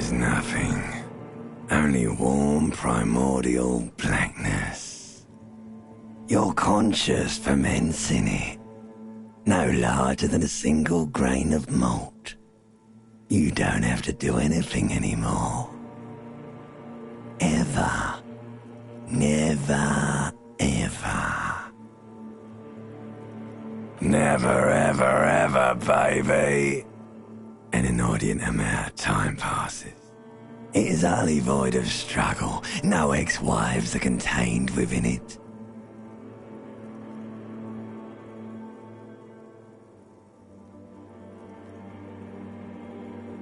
is nothing. Only warm primordial blackness. Your conscious ferments in it. No larger than a single grain of malt. You don't have to do anything anymore. Ever. Never, ever. Never, ever, ever, baby. An inordinate amount of time passes. It is utterly void of struggle. No ex-wives are contained within it.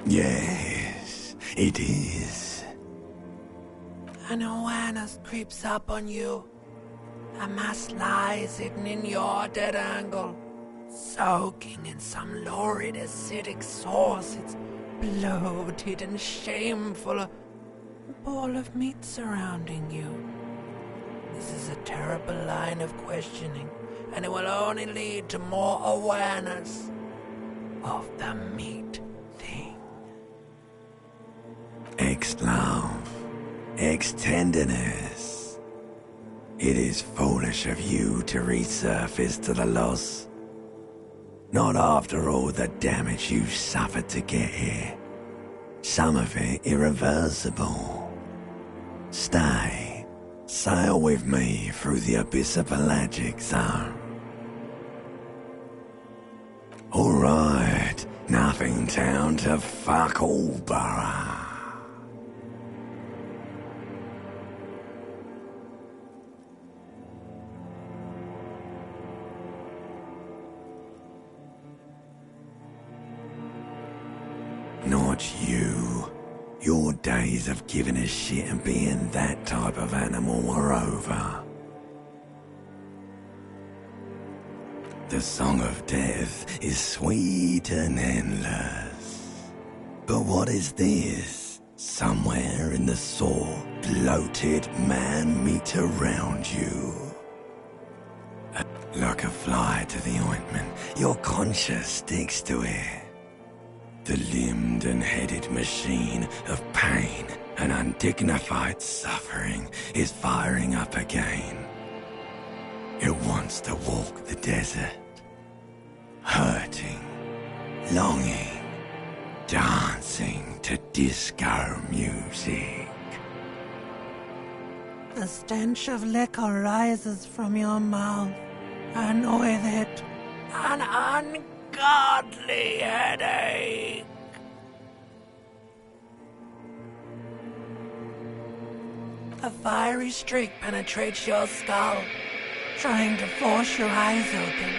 Yes, it is. An awareness creeps up on you. A mass lies hidden in your dead angle, soaking in some lurid acidic source. It's bloated and shameful, a ball of meat surrounding you. This is a terrible line of questioning, and it will only lead to more awareness of the meat thing. Ex-love, ex-tenderness. It is foolish of you to resurface to the loss. Not after all the damage you've suffered to get here. Some of it irreversible. Stay. Sail with me through the abyss of pelagic zone. Alright, nothing town to fuck all borough. Not you. Your days of giving a shit and being that type of animal are over. The song of death is sweet and endless. But what is this? Somewhere in the sore, bloated man meat around you. Like a fly to the ointment, your conscience sticks to it. The limbed and headed machine of pain and undignified suffering is firing up again. It wants to walk the desert, hurting, longing, dancing to disco music. The stench of liquor rises from your mouth, and with it, an ungodly headache. A fiery streak penetrates your skull, trying to force your eyes open.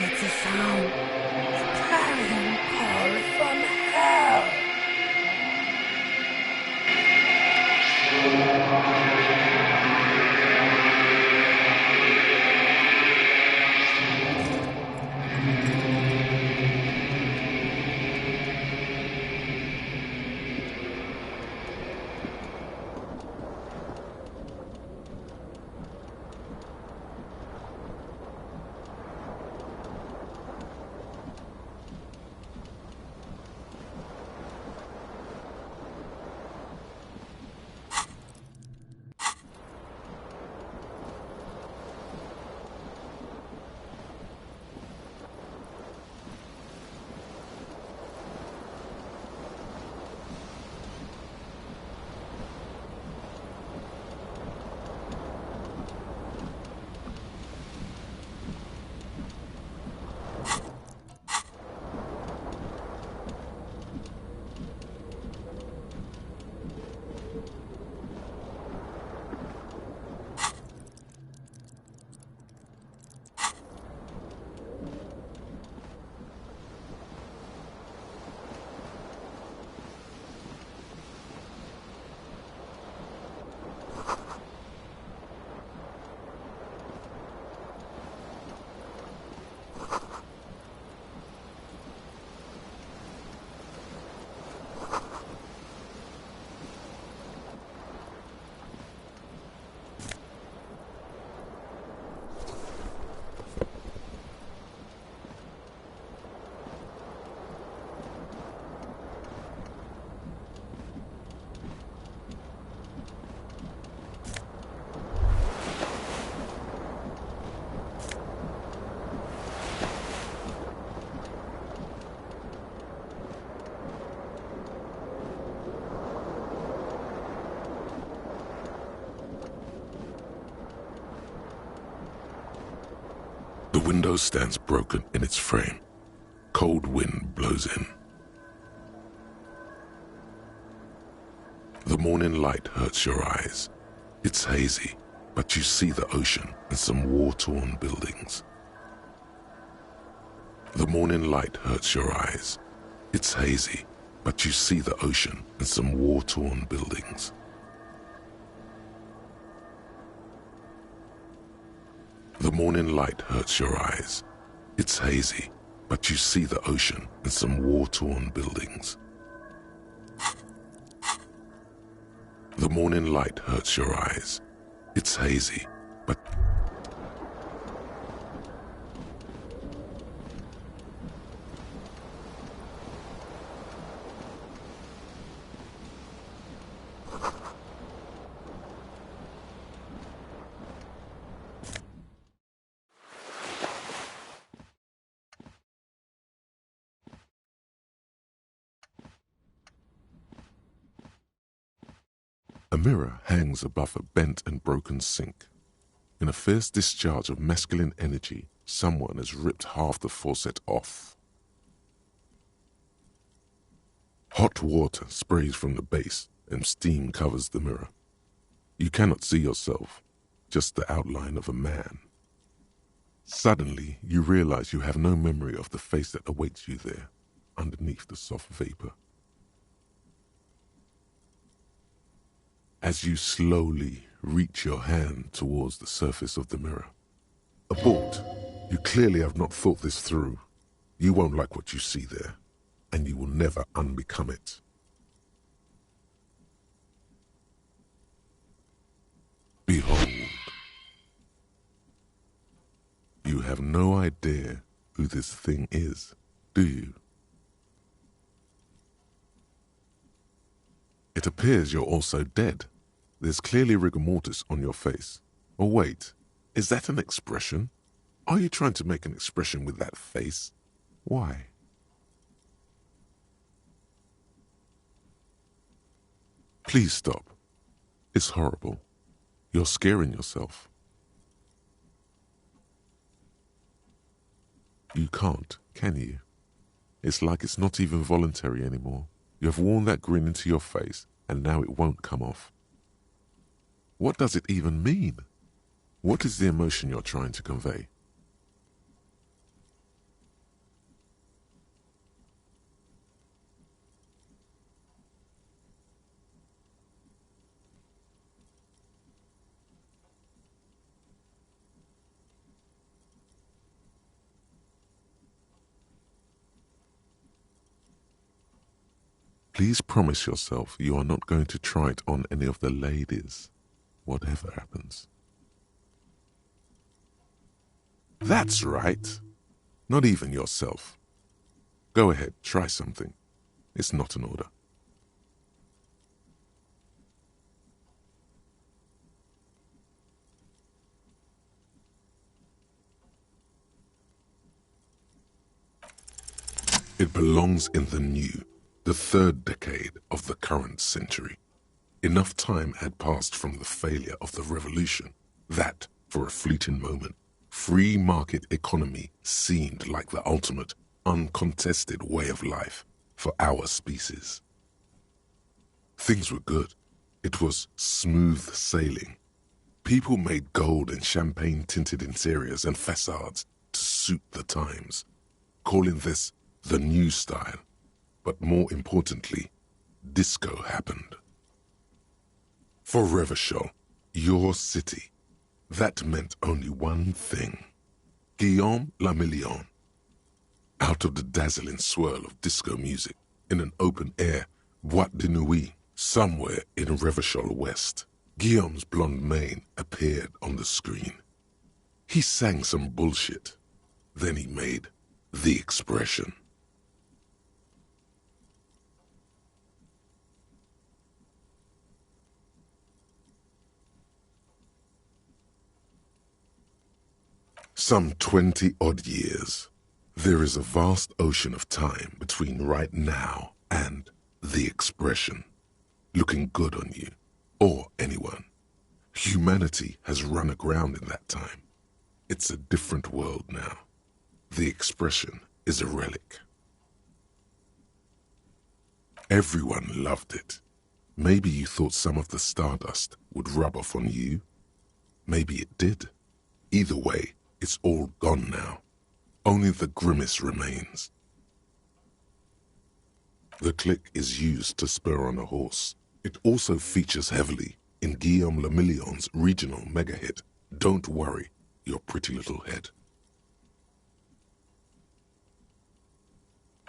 It's a sound, a clarion call from hell. window stands broken in its frame. Cold wind blows in. The morning light hurts your eyes. It's hazy, but you see the ocean and some war-torn buildings. The morning light hurts your eyes. It's hazy, but you see the ocean and some war-torn buildings. The morning light hurts your eyes. It's hazy, but you see the ocean and some war-torn buildings. The morning light hurts your eyes. It's hazy, but... A mirror hangs above a bent and broken sink. In a fierce discharge of masculine energy, someone has ripped half the faucet off. Hot water sprays from the base and steam covers the mirror. You cannot see yourself, just the outline of a man. Suddenly, you realize you have no memory of the face that awaits you there, underneath the soft vapor. As you slowly reach your hand towards the surface of the mirror. Abort. You clearly have not thought this through. You won't like what you see there, and you will never unbecome it. Behold. You have no idea who this thing is, do you? It appears you're also dead. There's clearly rigor mortis on your face. Or wait, is that an expression? Are you trying to make an expression with that face? Why? Please stop. It's horrible. You're scaring yourself. You can't, can you? It's like it's not even voluntary anymore. You have worn that grin into your face, and now it won't come off. What does it even mean? What is the emotion you're trying to convey? Please promise yourself you are not going to try it on any of the ladies, whatever happens. That's right. Not even yourself. Go ahead, try something. It's not an order. It belongs in the new, the third decade of the current century. Enough time had passed from the failure of the revolution that, for a fleeting moment, free market economy seemed like the ultimate, uncontested way of life for our species. Things were good. It was smooth sailing. People made gold and champagne-tinted interiors and facades to suit the times, calling this the new style. But more importantly, disco happened. For Revachol, your city, that meant only one thing. Guillaume la Million. Out of the dazzling swirl of disco music, in an open-air boîte de nuit, somewhere in Revachol West, Guillaume's blonde mane appeared on the screen. He sang some bullshit. Then he made the expression. Some 20-odd years. There is a vast ocean of time between right now and the expression. Looking good on you, or anyone. Humanity has run aground in that time. It's a different world now. The expression is a relic. Everyone loved it. Maybe you thought some of the stardust would rub off on you. Maybe it did. Either way, it's all gone now. Only the grimace remains. The click is used to spur on a horse. It also features heavily in Guillaume Le Million's regional mega hit, Don't Worry, Your Pretty Little Head.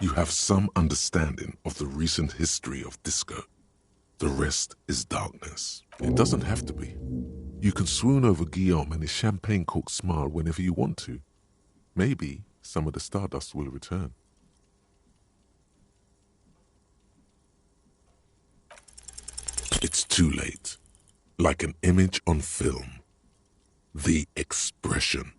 You have some understanding of the recent history of disco. The rest is darkness. It doesn't have to be. You can swoon over Guillaume and his champagne-corked smile whenever you want to. Maybe some of the stardust will return. It's too late. Like an image on film. The expression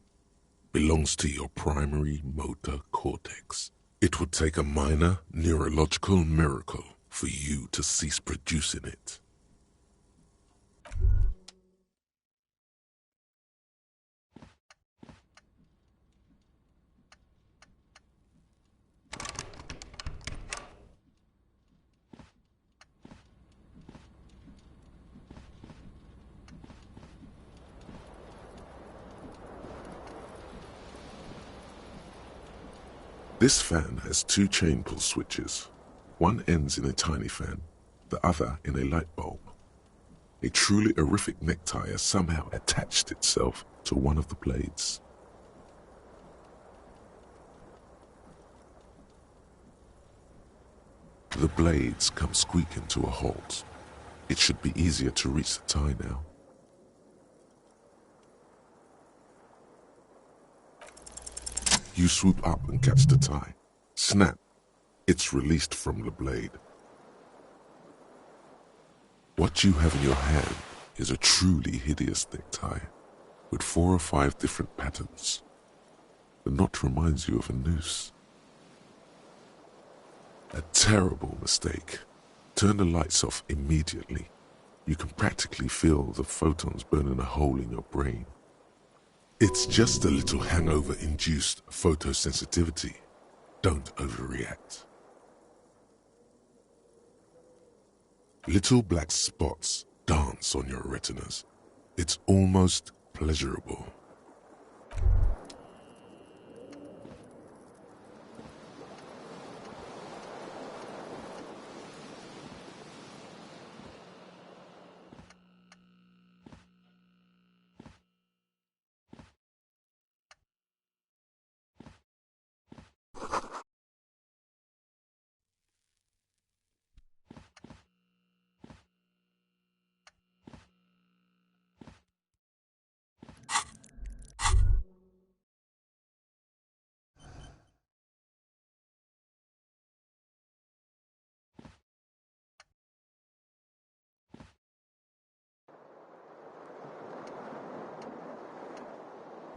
belongs to your primary motor cortex. It would take a minor neurological miracle for you to cease producing it. This fan has two chain pull switches. One ends in a tiny fan, the other in a light bulb. A truly horrific necktie has somehow attached itself to one of the blades. The blades come squeaking to a halt. It should be easier to reach the tie now. You swoop up and catch the tie. Snap! It's released from the blade. What you have in your hand is a truly hideous necktie with 4 or 5 different patterns. The knot reminds you of a noose. A terrible mistake. Turn the lights off immediately. You can practically feel the photons burning a hole in your brain. It's just a little hangover-induced photosensitivity. Don't overreact. Little black spots dance on your retinas. It's almost pleasurable.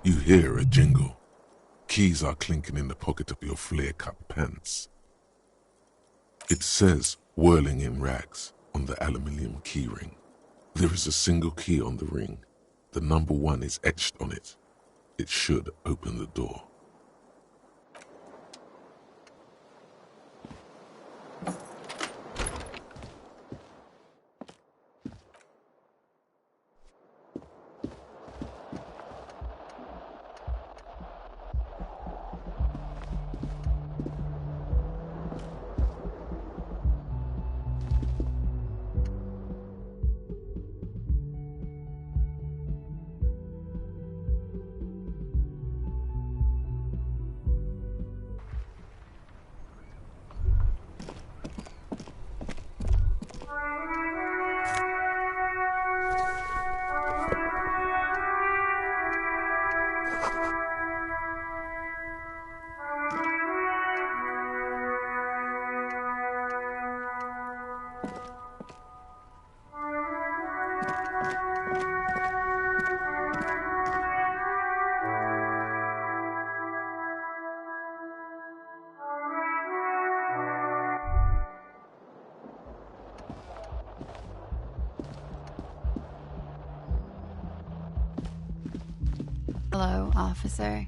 You hear a jingle. Keys are clinking in the pocket of your flare-cut pants. It says, whirling in rags, on the aluminium keyring. There is a single key on the ring. The number 1 is etched on it. It should open the door. Hello, officer.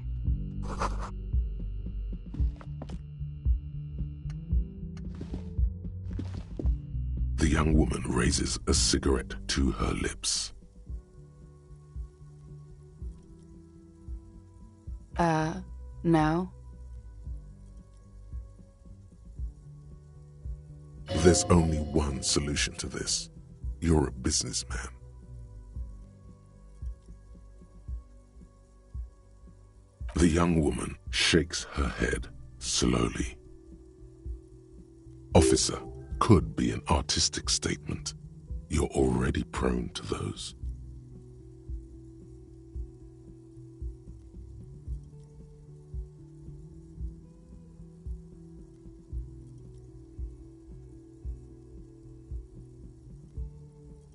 The young woman raises a cigarette to her lips. No. There's only one solution to this. You're a businessman. The young woman shakes her head slowly. Officer could be an artistic statement. You're already prone to those.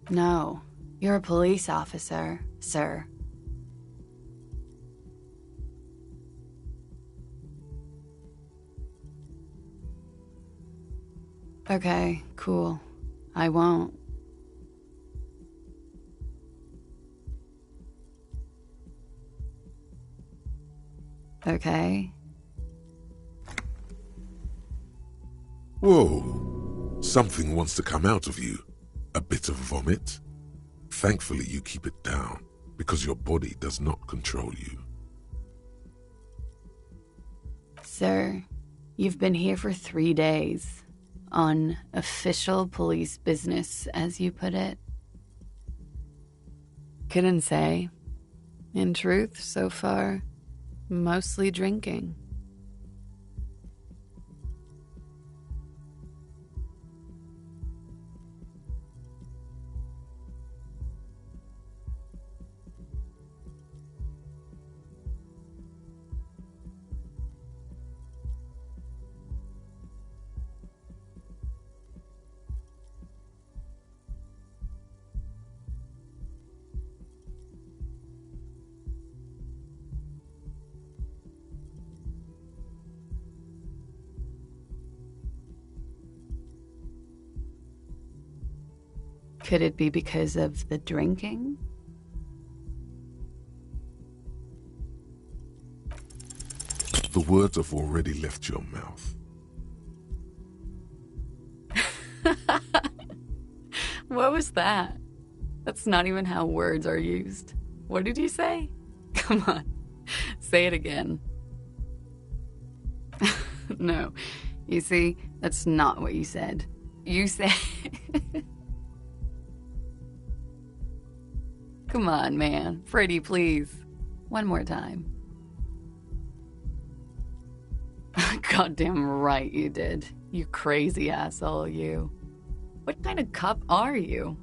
No. You're a police officer, sir. Okay, cool. I won't. Okay. Whoa! Something wants to come out of you. A bit of vomit? Thankfully you keep it down, because your body does not control you. Sir, you've been here for 3 days. On official police business, as you put it. Couldn't say. In truth, so far, mostly drinking. Could it be because of the drinking? The words have already left your mouth. What was that? That's not even how words are used. What did you say? Come on, say it again. No, you see, that's not what you said. You said... Come on, man. Freddy, please. One more time. Goddamn right you did. You crazy asshole, you. What kind of cop are you?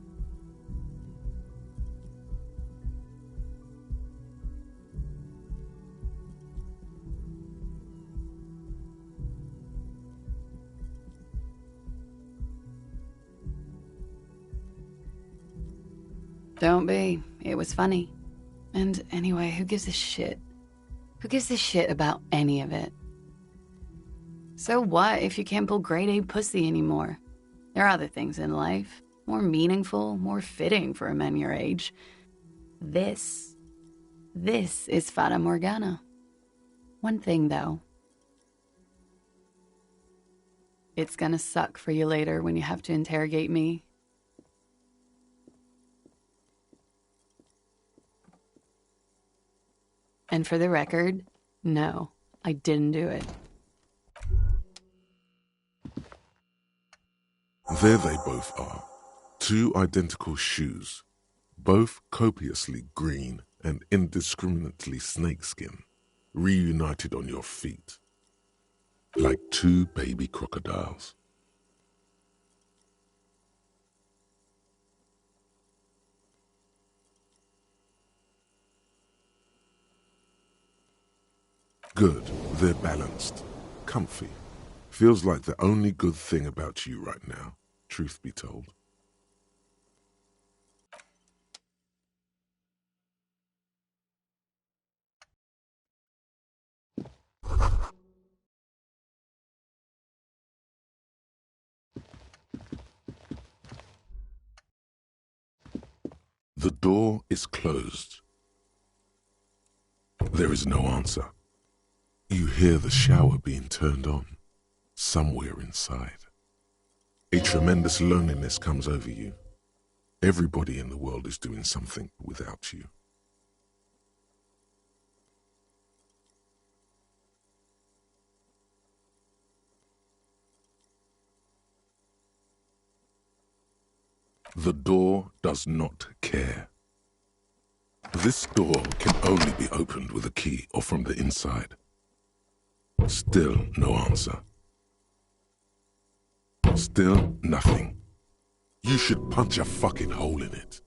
Don't be. It was funny. And anyway, who gives a shit? Who gives a shit about any of it? So what if you can't pull grade A pussy anymore? There are other things in life, more meaningful, more fitting for a man your age. This is Fata Morgana. One thing, though. It's gonna suck for you later when you have to interrogate me. And for the record, no, I didn't do it. There they both are. Two identical shoes, both copiously green and indiscriminately snakeskin, reunited on your feet, like two baby crocodiles. Good, they're balanced, comfy. Feels like the only good thing about you right now, truth be told. The door is closed. There is no answer. You hear the shower being turned on, somewhere inside. A tremendous loneliness comes over you. Everybody in the world is doing something without you. The door does not care. This door can only be opened with a key or from the inside. Still no answer. Still nothing. You should punch a fucking hole in it.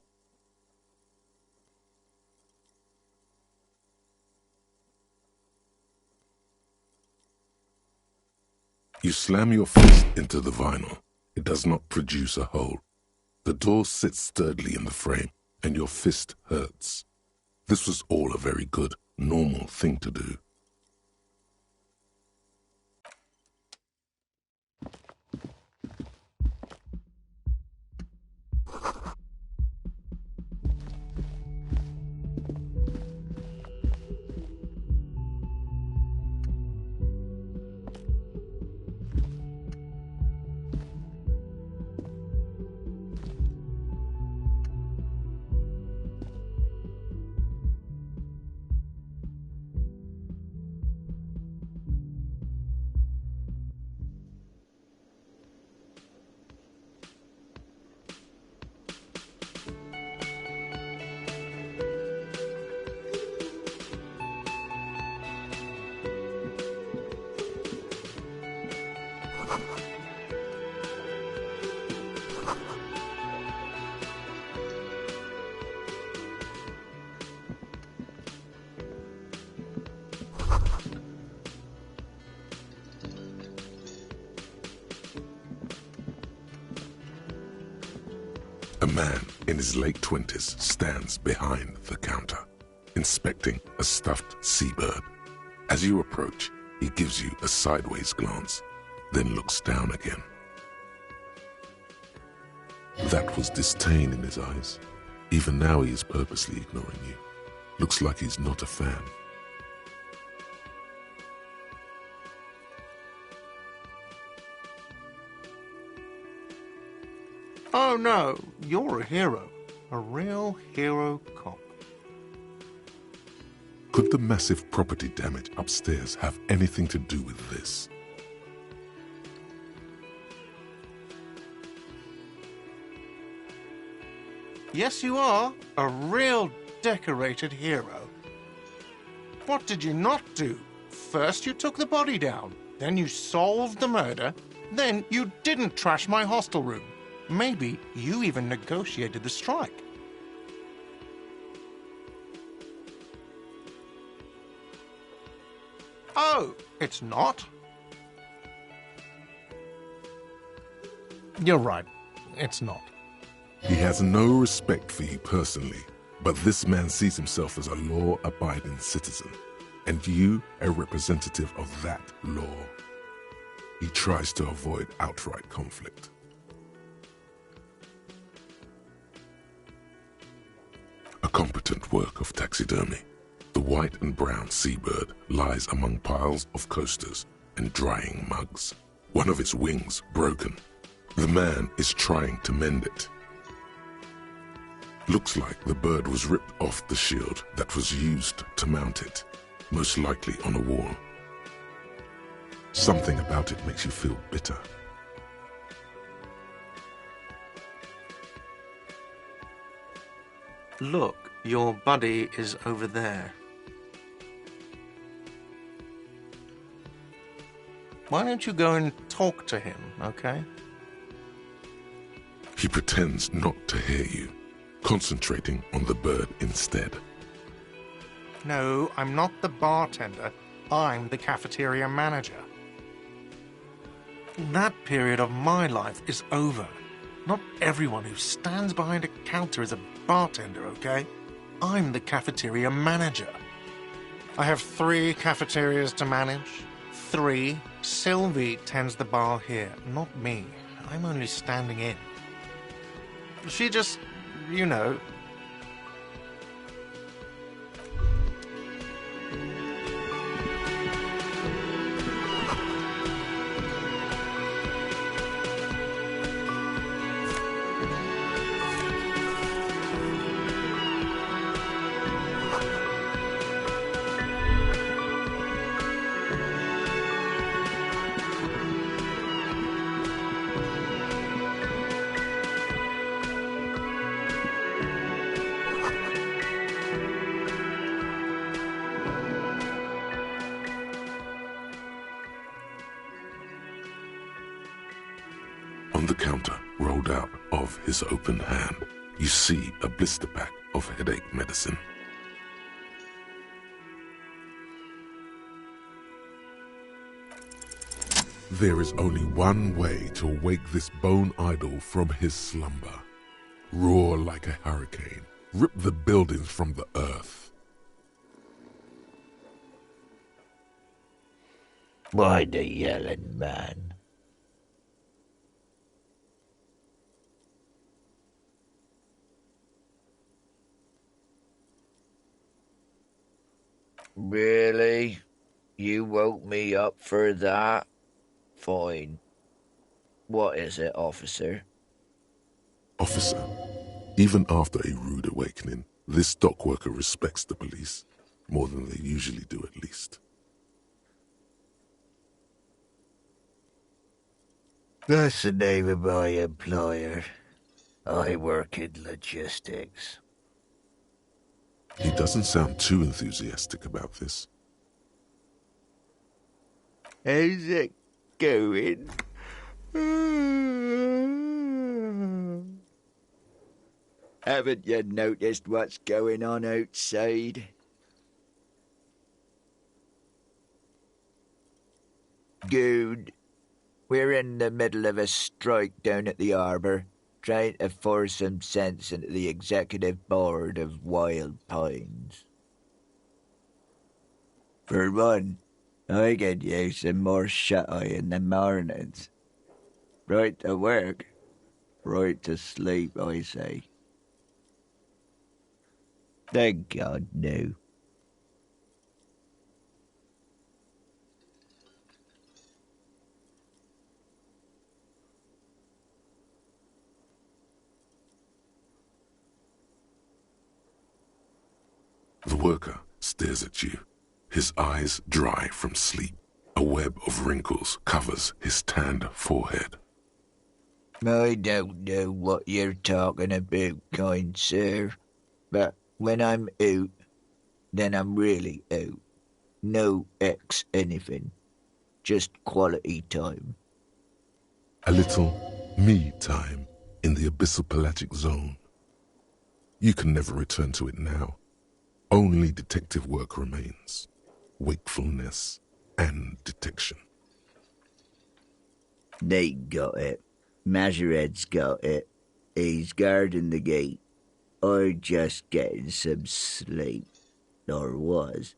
You slam your fist into the vinyl. It does not produce a hole. The door sits sturdily in the frame, and your fist hurts. This was all a very good, normal thing to do. A man in his late 20s stands behind the counter, inspecting a stuffed seabird. As you approach, he gives you a sideways glance, then looks down again. That was disdain in his eyes. Even now he is purposely ignoring you. Looks like he's not a fan. Oh no, you're a hero. A real hero cop. Could the massive property damage upstairs have anything to do with this? Yes, you are. A real decorated hero. What did you not do? First you took the body down, then you solved the murder, then you didn't trash my hostel room. Maybe you even negotiated the strike. Oh, it's not? You're right. It's not. He has no respect for you personally, but this man sees himself as a law-abiding citizen, and you a representative of that law. He tries to avoid outright conflict. A competent work of taxidermy. The white and brown seabird lies among piles of coasters and drying mugs. One of its wings broken. The man is trying to mend it. Looks like the bird was ripped off the shield that was used to mount it, most likely on a wall. Something about it makes you feel bitter. Look, your buddy is over there. Why don't you go and talk to him, okay? He pretends not to hear you, concentrating on the bird instead. No, I'm not the bartender. I'm the cafeteria manager. That period of my life is over. Not everyone who stands behind a counter is a bartender, okay? I'm the cafeteria manager. I have 3 cafeterias to manage. 3. Sylvie tends the bar here, not me. I'm only standing in. She just, you know... On the counter, rolled out of his open hand, you see a blister pack of headache medicine. There is only one way to wake this bone idol from his slumber. Roar like a hurricane. Rip the buildings from the earth. Why the yelling, man? Really? You woke me up for that? Fine. What is it, officer? Officer, even after a rude awakening, this dock worker respects the police, more than they usually do at least. That's the name of my employer. I work in logistics. He doesn't sound too enthusiastic about this. How's it going? Haven't you noticed what's going on outside? Good. We're in the middle of a strike down at the harbour, trying to force some sense into the executive board of Wild Pines. For one, I could use some more shut-eye in the mornings. Right to work, right to sleep, I say. Thank God, no. The worker stares at you, his eyes dry from sleep. A web of wrinkles covers his tanned forehead. I don't know what you're talking about, kind sir, but when I'm out, then I'm really out. No X anything. Just quality time. A little me time in the abyssal pelagic zone. You can never return to it now. Only detective work remains. Wakefulness and detection. They got it. Majoret's got it. He's guarding the gate. Or just getting some sleep. Or was.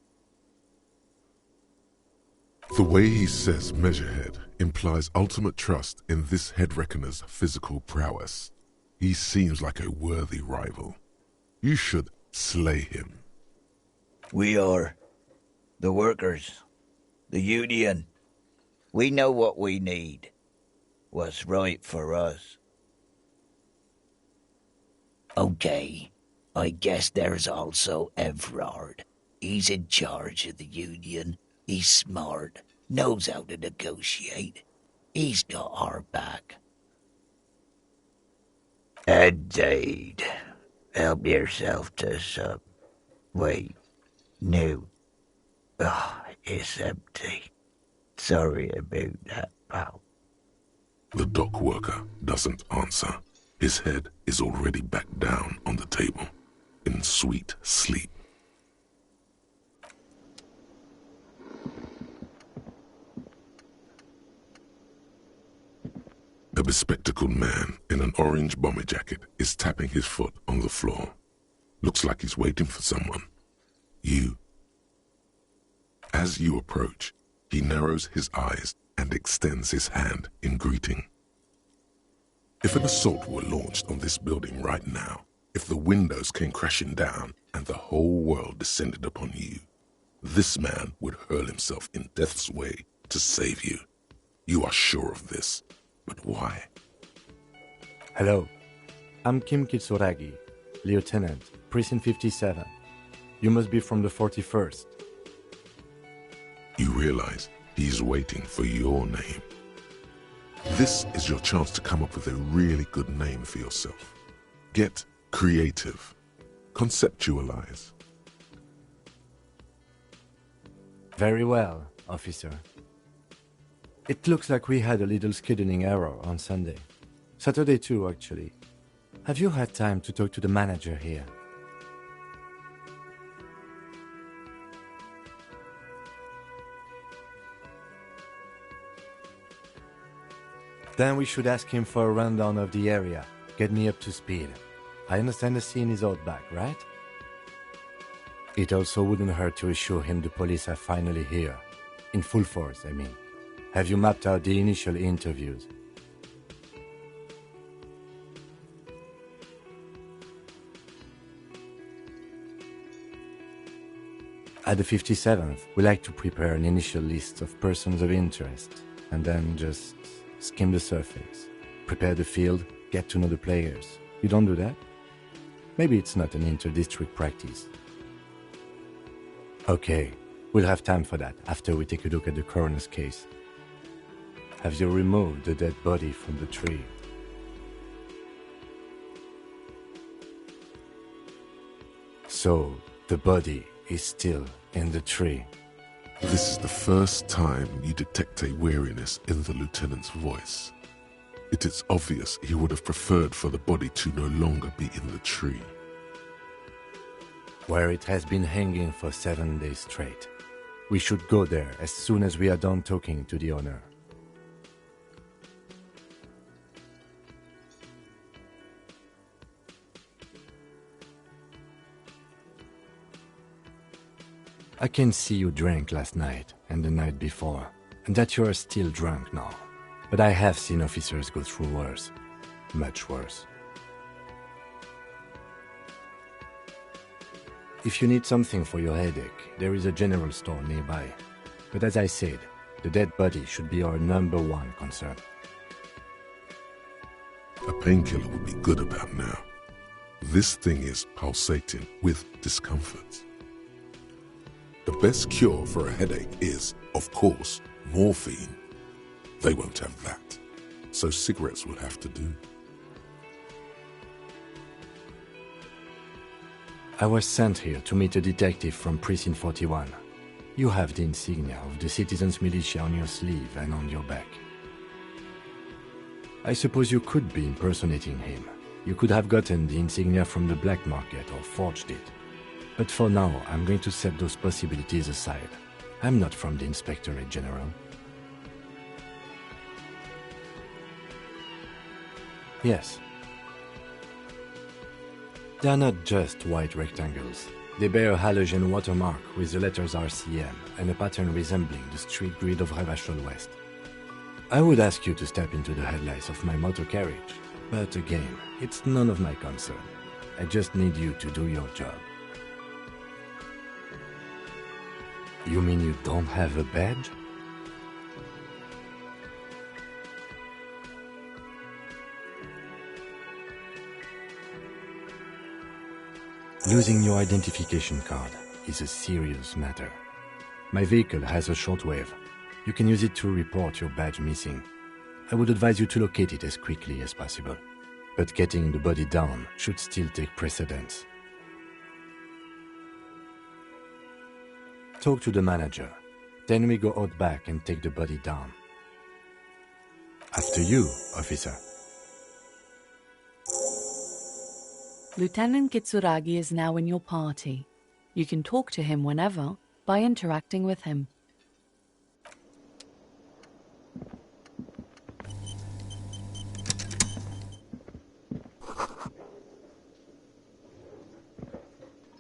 The way he says Measurehead implies ultimate trust in this head reckoner's physical prowess. He seems like a worthy rival. You should slay him. We are. The workers. The union. We know what we need. What's right for us. Okay. I guess there's also Everard. He's in charge of the union. He's smart. Knows how to negotiate. He's got our back. Indeed. Help yourself to some. Wait. No. It's empty. Sorry about that, pal. The dock worker doesn't answer. His head is already back down on the table, in sweet sleep. A bespectacled man in an orange bomber jacket is tapping his foot on the floor. Looks like he's waiting for someone. You. As you approach, he narrows his eyes and extends his hand in greeting. If an assault were launched on this building right now, if the windows came crashing down and the whole world descended upon you, this man would hurl himself in death's way to save you. You are sure of this, but why? Hello, I'm Kim Kitsuragi, Lieutenant, Precinct 57. You must be from the 41st. You realize he's waiting for your name. This is your chance to come up with a really good name for yourself. Get creative. Conceptualize. Very well, officer. It looks like we had a little scheduling error on Sunday. Saturday too, actually. Have you had time to talk to the manager here? Then we should ask him for a rundown of the area. Get me up to speed. I understand the scene is out back, right? It also wouldn't hurt to assure him the police are finally here. In full force, I mean. Have you mapped out the initial interviews? At the 57th, we like to prepare an initial list of persons of interest, and then just skim the surface. Prepare the field, get to know the players. You don't do that? Maybe it's not an inter-district practice. Okay, we'll have time for that after we take a look at the coroner's case. Have you removed the dead body from the tree? So, the body is still in the tree. This is the first time you detect a weariness in the lieutenant's voice. It is obvious he would have preferred for the body to no longer be in the tree. Where it has been hanging for 7 days straight. We should go there as soon as we are done talking to the owner. I can see you drank last night and the night before, and that you are still drunk now. But I have seen officers go through worse. Much worse. If you need something for your headache, there is a general store nearby. But as I said, the dead body should be our #1 concern. A painkiller would be good about now. This thing is pulsating with discomfort. The best cure for a headache is, of course, morphine. They won't have that, so cigarettes will have to do. I was sent here to meet a detective from Precinct 41. You have the insignia of the Citizens Militia on your sleeve and on your back. I suppose you could be impersonating him. You could have gotten the insignia from the black market or forged it. But for now, I'm going to set those possibilities aside. I'm not from the Inspectorate General. Yes. They are not just white rectangles. They bear a halogen watermark with the letters RCM and a pattern resembling the street grid of Erwachen West. I would ask you to step into the headlights of my motor carriage, but again, it's none of my concern. I just need you to do your job. You mean you don't have a badge? Losing your identification card is a serious matter. My vehicle has a shortwave. You can use it to report your badge missing. I would advise you to locate it as quickly as possible. But getting the body down should still take precedence. Talk to the manager. Then we go out back and take the body down. After you, officer. Lieutenant Kitsuragi is now in your party. You can talk to him whenever by interacting with him.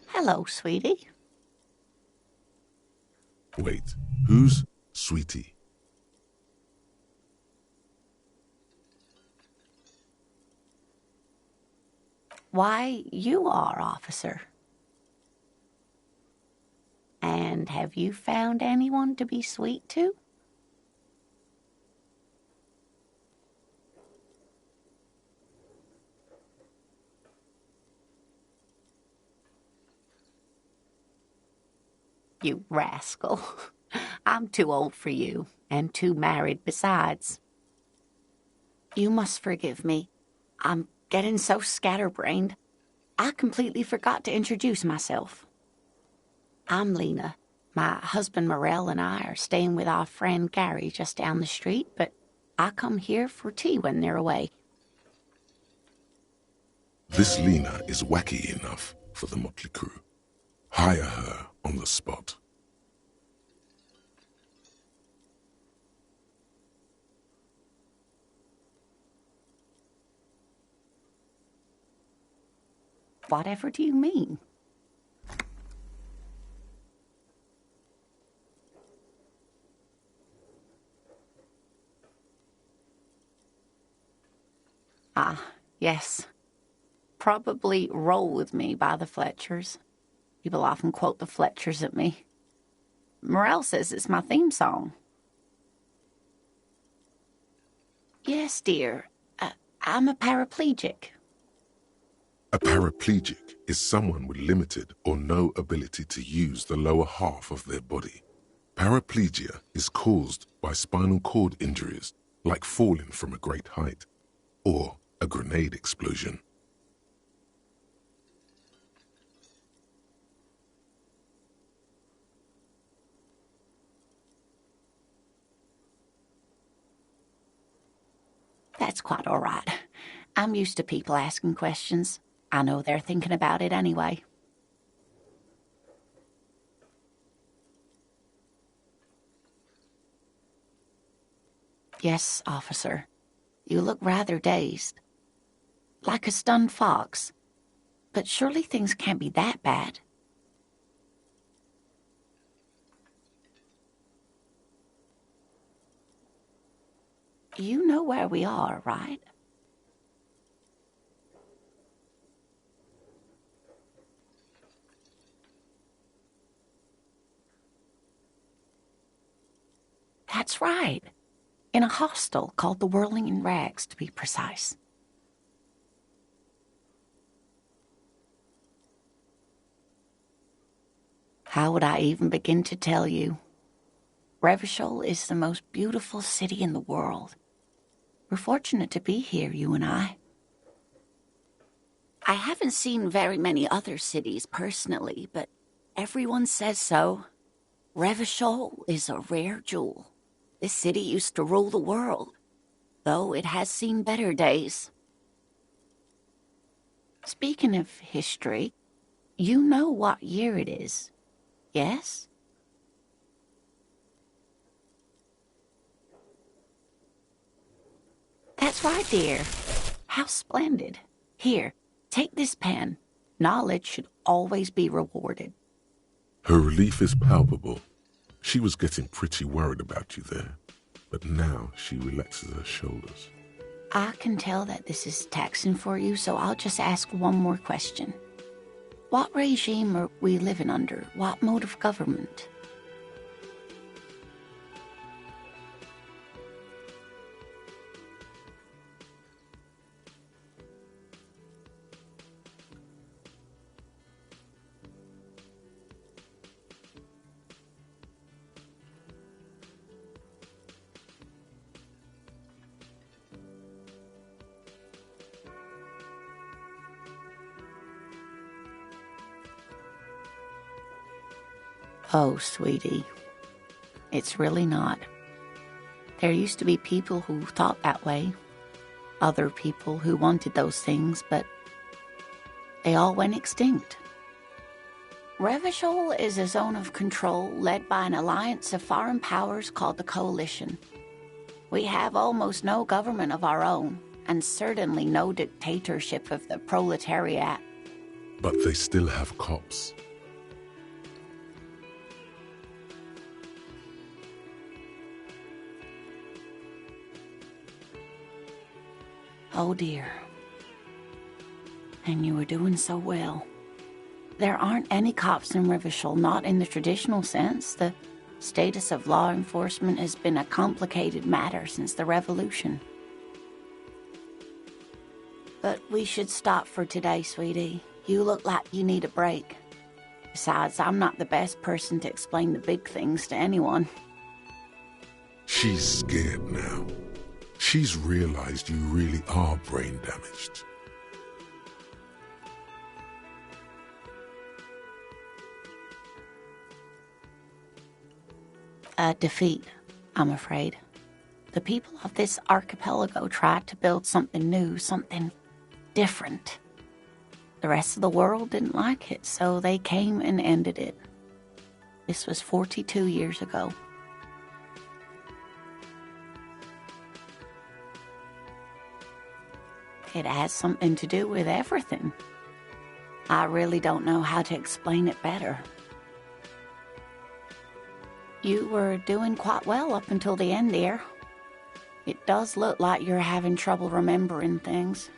Hello, sweetie. Wait, who's Sweetie? Why, you are, officer. And have you found anyone to be sweet to? You rascal. I'm too old for you, and too married besides. You must forgive me. I'm getting so scatterbrained. I completely forgot to introduce myself. I'm Lena. My husband Morel and I are staying with our friend Gary just down the street, but I come here for tea when they're away. This Lena is wacky enough for the motley crew. Hire her on the spot. Whatever do you mean? Ah, yes. Probably Roll With Me by the Fletchers. People often quote the Fletchers at me. Morel says it's my theme song. Yes, dear. I'm a paraplegic. A paraplegic is someone with limited or no ability to use the lower half of their body. Paraplegia is caused by spinal cord injuries, like falling from a great height, or a grenade explosion. That's quite all right. I'm used to people asking questions. I know they're thinking about it anyway. Yes, officer. You look rather dazed. Like a stunned fox. But surely things can't be that bad. You know where we are, right? That's right. In a hostel called the Whirling in Rags, to be precise. How would I even begin to tell you? Revachol is the most beautiful city in the world. We're fortunate to be here, you and I. I haven't seen very many other cities personally, but everyone says so. Revachol is a rare jewel. This city used to rule the world, though it has seen better days. Speaking of history, you know what year it is, yes? That's right, dear. How splendid. Here, take this pen. Knowledge should always be rewarded. Her relief is palpable. She was getting pretty worried about you there, but now she relaxes her shoulders. I can tell that this is taxing for you, so I'll just ask one more question. What regime are we living under? What mode of government? Oh, sweetie, it's really not. There used to be people who thought that way. Other people who wanted those things, but they all went extinct. Revachol is a zone of control led by an alliance of foreign powers called the Coalition. We have almost no government of our own, and certainly no dictatorship of the proletariat. But they still have cops. Oh dear. And you were doing so well. There aren't any cops in Revachol, not in the traditional sense. The status of law enforcement has been a complicated matter since the revolution. But we should stop for today, sweetie. You look like you need a break. Besides, I'm not the best person to explain the big things to anyone. She's scared now. She's realized you really are brain damaged. A defeat, I'm afraid. The people of this archipelago tried to build something new, something different. The rest of the world didn't like it, so they came and ended it. This was 42 years ago. It has something to do with everything. I really don't know how to explain it better. You were doing quite well up until the end, dear. It does look like you're having trouble remembering things.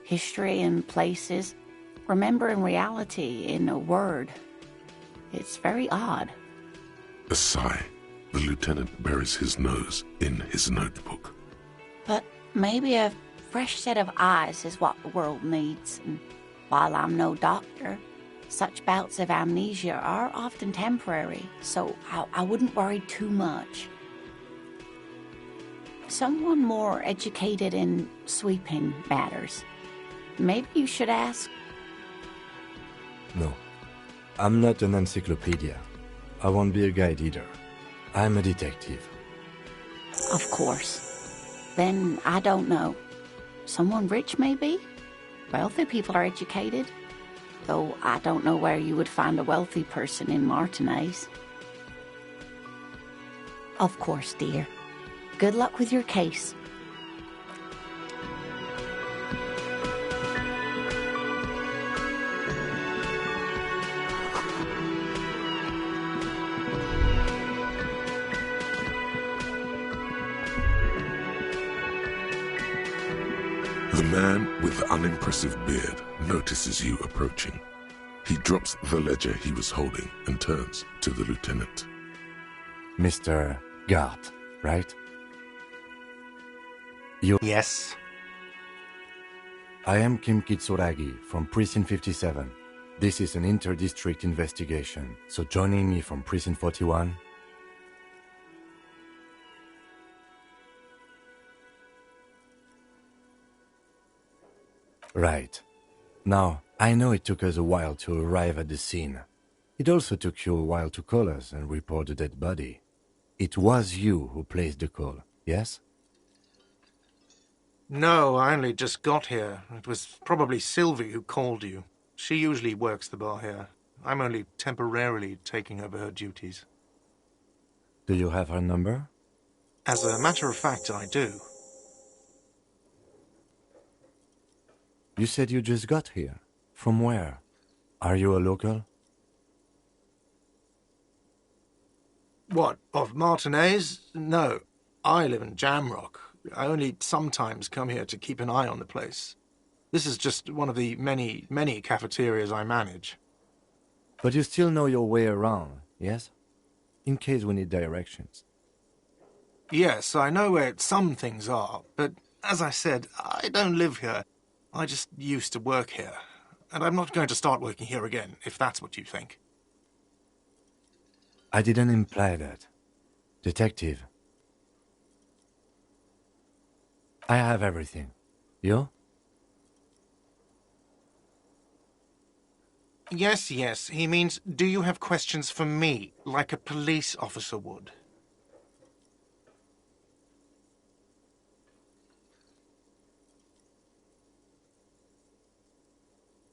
History and places. Remembering reality in a word. It's very odd. A sigh. The lieutenant buries his nose in his notebook. But maybe a fresh set of eyes is what the world needs. And while I'm no doctor, such bouts of amnesia are often temporary, so I wouldn't worry too much. Someone more educated in sweeping matters. Maybe you should ask. No, I'm not an encyclopedia. I won't be a guide either. I'm a detective. Of course. Then I don't know. Someone rich, maybe? Wealthy people are educated. Though I don't know where you would find a wealthy person in Martinez. Of course, dear. Good luck with your case. The man with the unimpressive beard notices you approaching. He drops the ledger he was holding and turns to the lieutenant. Mr. Gart, right? Yes. I am Kim Kitsuragi from Precinct 57. This is an inter-district investigation, so joining me from Precinct 41... Right. Now, I know it took us a while to arrive at the scene. It also took you a while to call us and report the dead body. It was you who placed the call, yes? No, I only just got here. It was probably Sylvie who called you. She usually works the bar here. I'm only temporarily taking over her duties. Do you have her number? As a matter of fact, I do. You said you just got here. From where? Are you a local? What, of Martinez? No. I live in Jamrock. I only sometimes come here to keep an eye on the place. This is just one of the many, many cafeterias I manage. But you still know your way around, yes? In case we need directions. Yes, I know where some things are, but as I said, I don't live here. I just used to work here, and I'm not going to start working here again, if that's what you think. I didn't imply that. Detective. I have everything. You? Yes, he means, do you have questions for me, like a police officer would?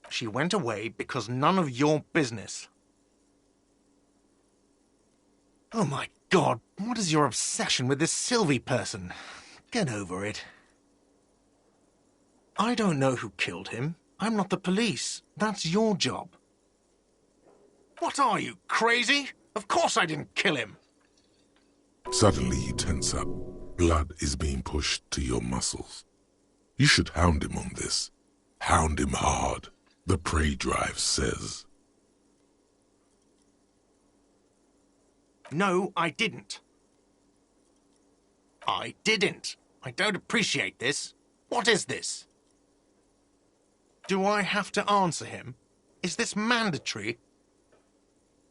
She went away because none of your business. Oh my God, what is your obsession with this Sylvie person? Get over it. I don't know who killed him. I'm not the police. That's your job. What are you, crazy? Of course I didn't kill him. Suddenly you tense up. Blood is being pushed to your muscles. You should hound him on this. Hound him hard. The prey drive says. No, I didn't. I didn't. I don't appreciate this. What is this? Do I have to answer him? Is this mandatory?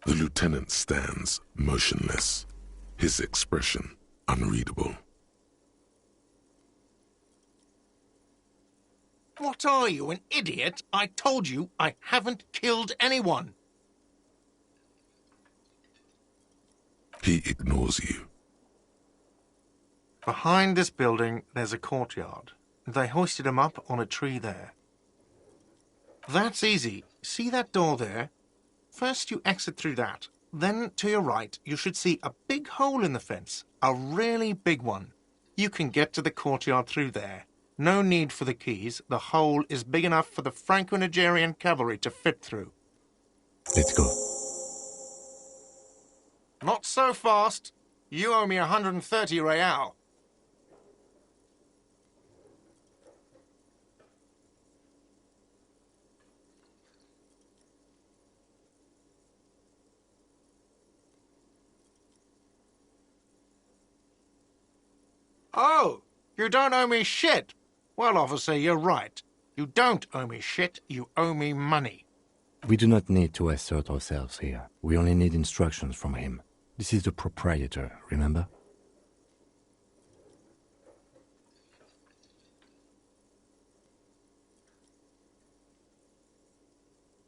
The lieutenant stands motionless, his expression unreadable. What are you, an idiot? I told you I haven't killed anyone. He ignores you. Behind this building, there's a courtyard. They hoisted him up on a tree there. That's easy. See that door there? First you exit through that. Then, to your right, you should see a big hole in the fence. A really big one. You can get to the courtyard through there. No need for the keys. The hole is big enough for the Franco-Nigerian cavalry to fit through. Let's go. Not so fast. You owe me 130 real. Oh, you don't owe me shit. Well, officer, you're right. You don't owe me shit, you owe me money. We do not need to assert ourselves here. We only need instructions from him. This is the proprietor, remember?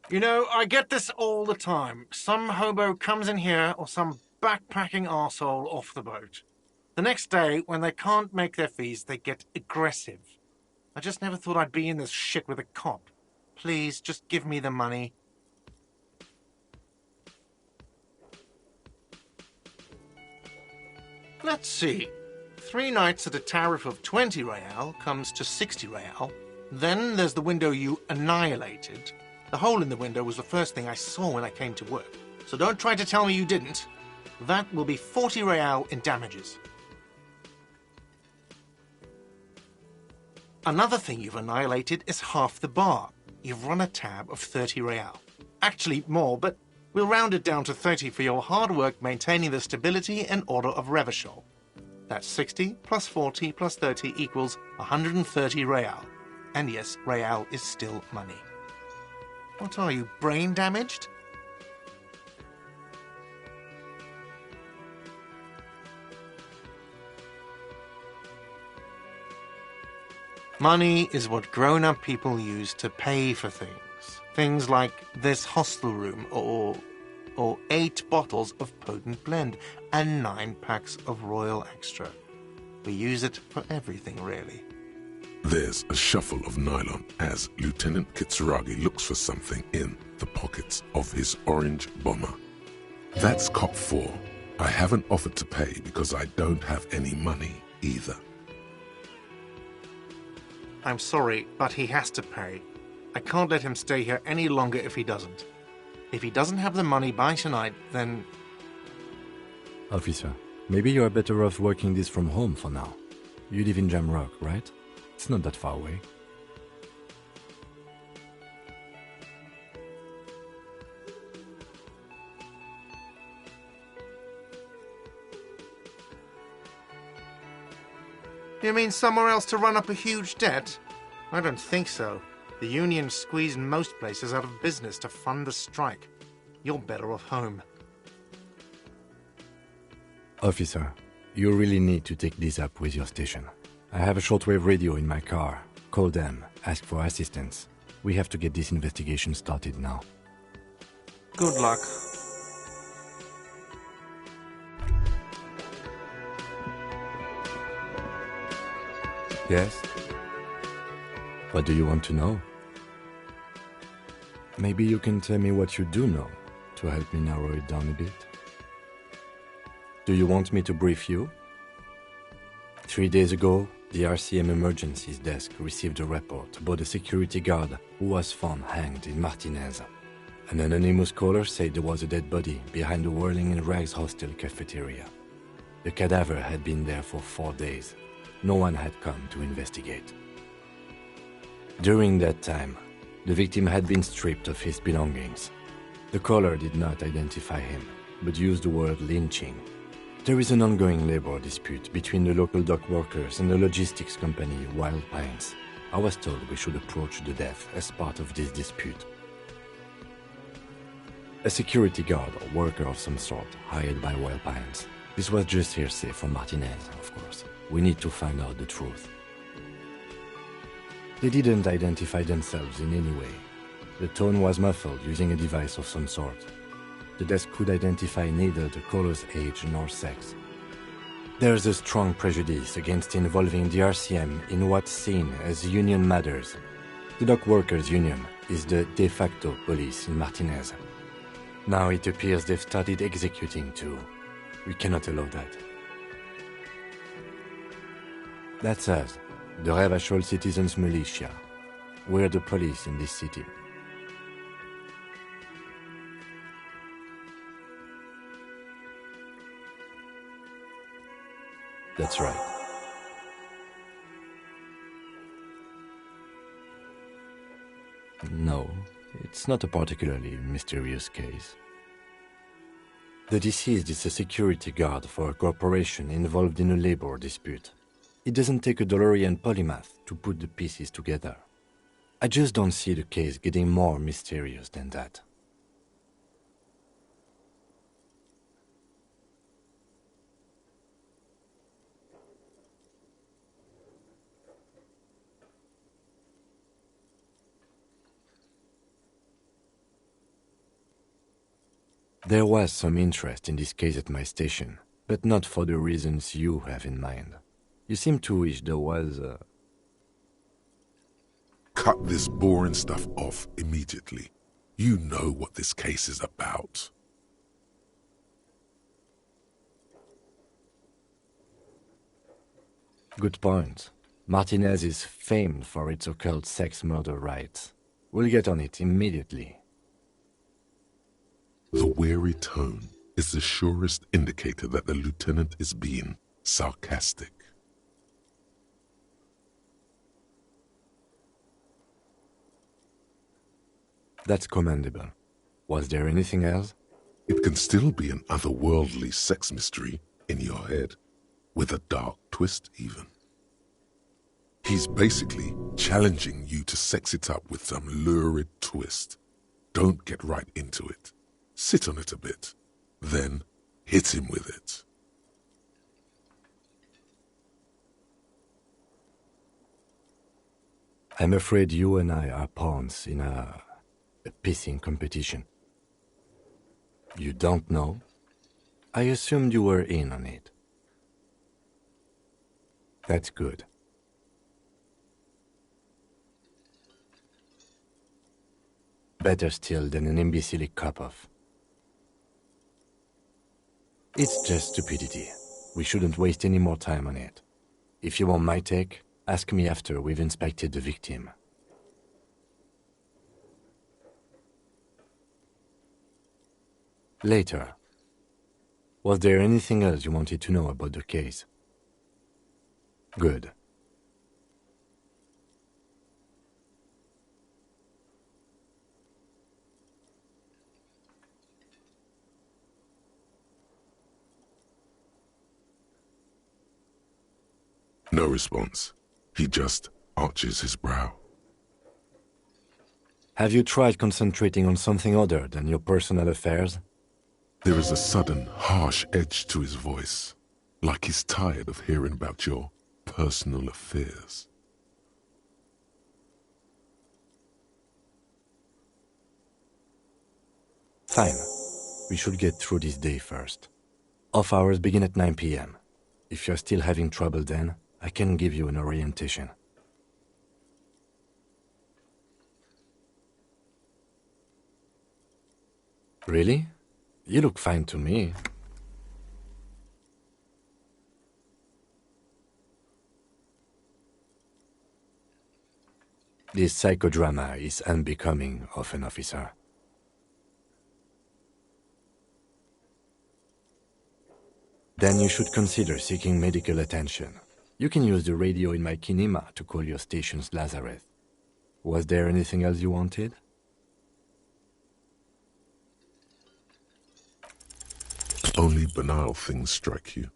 You know, I get this all the time. Some hobo comes in here or some backpacking arsehole off the boat. The next day, when they can't make their fees, they get aggressive. I just never thought I'd be in this shit with a cop. Please, just give me the money. Let's see. 3 nights at a tariff of 20 real comes to 60 real. Then there's the window you annihilated. The hole in the window was the first thing I saw when I came to work. So don't try to tell me you didn't. That will be 40 real in damages. Another thing you've annihilated is half the bar. You've run a tab of 30 real. Actually more, but we'll round it down to 30 for your hard work maintaining the stability and order of Revachol. That's 60 plus 40 plus 30 equals 130 real. And yes, real is still money. What are you, brain damaged? Money is what grown-up people use to pay for things. Things like this hostel room or 8 bottles of potent blend and 9 packs of Royal Extra. We use it for everything, really. There's a shuffle of nylon as Lieutenant Kitsuragi looks for something in the pockets of his orange bomber. That's Cop 4. I haven't offered to pay because I don't have any money either. I'm sorry, but he has to pay. I can't let him stay here any longer if he doesn't. If he doesn't have the money by tonight, then... Officer, maybe you are better off working this from home for now. You live in Jamrock, right? It's not that far away. You mean somewhere else to run up a huge debt? I don't think so. The union squeezed most places out of business to fund the strike. You're better off home. Officer, you really need to take this up with your station. I have a shortwave radio in my car. Call them, ask for assistance. We have to get this investigation started now. Good luck. Yes? What do you want to know? Maybe you can tell me what you do know to help me narrow it down a bit. Do you want me to brief you? 3 days ago, the RCM Emergencies Desk received a report about a security guard who was found hanged in Martinez. An anonymous caller said there was a dead body behind the Whirling in Rags hostel cafeteria. The cadaver had been there for 4 days. No one had come to investigate. During that time, the victim had been stripped of his belongings. The caller did not identify him, but used the word lynching. There is an ongoing labor dispute between the local dock workers and the logistics company Wild Pines. I was told we should approach the death as part of this dispute. A security guard or worker of some sort hired by Wild Pines. This was just hearsay from Martinez, of course. We need to find out the truth. They didn't identify themselves in any way. The tone was muffled using a device of some sort. The desk could identify neither the caller's age nor sex. There's a strong prejudice against involving the RCM in what's seen as union matters. The dock workers' union is the de facto police in Martinez. Now it appears they've started executing too. We cannot allow that. That's us, the Revachol Citizens Militia. We're the police in this city. That's right. No, it's not a particularly mysterious case. The deceased is a security guard for a corporation involved in a labor dispute. It doesn't take a DeLorean polymath to put the pieces together. I just don't see the case getting more mysterious than that. There was some interest in this case at my station, but not for the reasons you have in mind. You seem to wish there was a... Cut this boring stuff off immediately. You know what this case is about. Good point. Martinez is famed for its occult sex murder rites. We'll get on it immediately. The weary tone is the surest indicator that the lieutenant is being sarcastic. That's commendable. Was there anything else? It can still be an otherworldly sex mystery in your head, with a dark twist even. He's basically challenging you to sex it up with some lurid twist. Don't get right into it. Sit on it a bit, then hit him with it. I'm afraid you and I are pawns in a pissing competition. You don't know? I assumed you were in on it. That's good. Better still than an imbecile cop-off. It's just stupidity. We shouldn't waste any more time on it. If you want my take, ask me after we've inspected the victim. Later. Was there anything else you wanted to know about the case? Good. No response. He just arches his brow. Have you tried concentrating on something other than your personal affairs? There is a sudden, harsh edge to his voice, like he's tired of hearing about your personal affairs. Fine. We should get through this day first. Off hours begin at 9 p.m. If you're still having trouble then, I can give you an orientation. Really? You look fine to me. This psychodrama is unbecoming of an officer. Then you should consider seeking medical attention. You can use the radio in my kinema to call your station's Lazareth. Was there anything else you wanted? Only banal things strike you.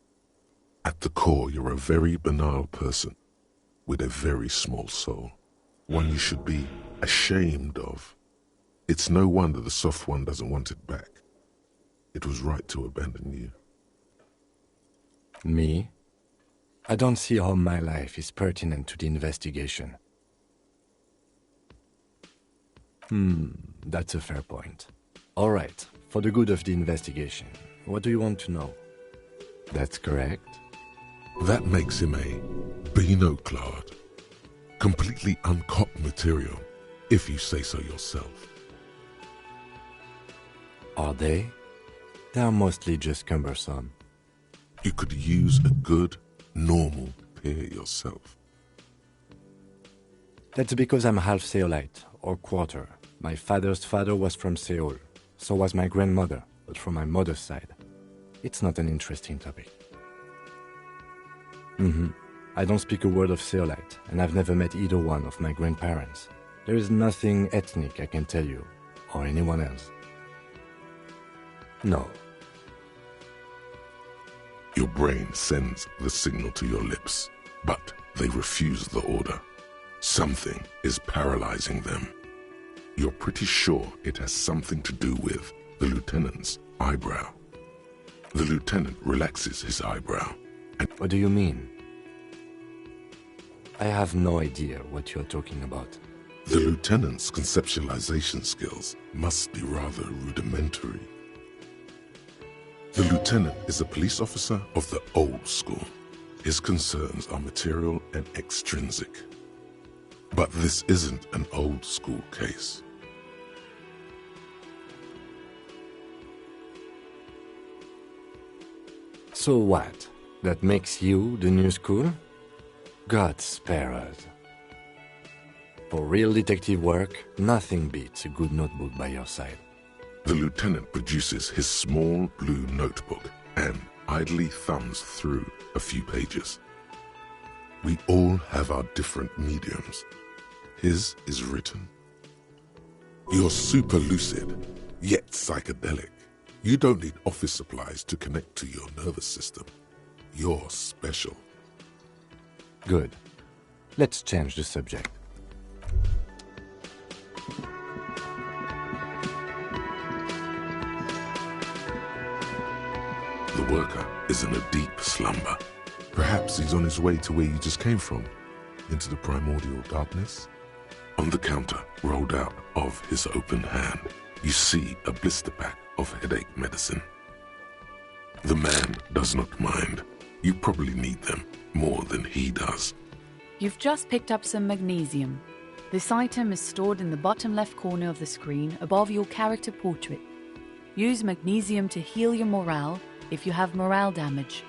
At the core, you're a very banal person with a very small soul. One you should be ashamed of. It's no wonder the soft one doesn't want it back. It was right to abandon you. Me? I don't see how my life is pertinent to the investigation. That's a fair point. All right, for the good of the investigation, what do you want to know? That's correct. That makes him a Beano-clad, completely uncopped material, if you say so yourself. Are they? They are mostly just cumbersome. You could use a good, normal peer yourself. That's because I'm half Seolite, or quarter. My father's father was from Seoul. So was my grandmother, but from my mother's side. It's not an interesting topic. I don't speak a word of Seolite, and I've never met either one of my grandparents. There is nothing ethnic I can tell you, or anyone else. No. Your brain sends the signal to your lips, but they refuse the order. Something is paralyzing them. You're pretty sure it has something to do with the lieutenant's eyebrow. The lieutenant relaxes his eyebrow and... What do you mean? I have no idea what you're talking about. The lieutenant's conceptualization skills must be rather rudimentary. The lieutenant is a police officer of the old school. His concerns are material and extrinsic. But this isn't an old school case. So what? That makes you the new school? God spare us. For real detective work, nothing beats a good notebook by your side. The lieutenant produces his small blue notebook and idly thumbs through a few pages. We all have our different mediums. His is written. You're super lucid, yet psychedelic. You don't need office supplies to connect to your nervous system. You're special. Good. Let's change the subject. The worker is in a deep slumber. Perhaps he's on his way to where you just came from, into the primordial darkness. On the counter, rolled out of his open hand, you see a blister pack of headache medicine. The man does not mind. You probably need them more than he does. You've just picked up some magnesium. This item is stored in the bottom left corner of the screen above your character portrait. Use magnesium to heal your morale if you have morale damage.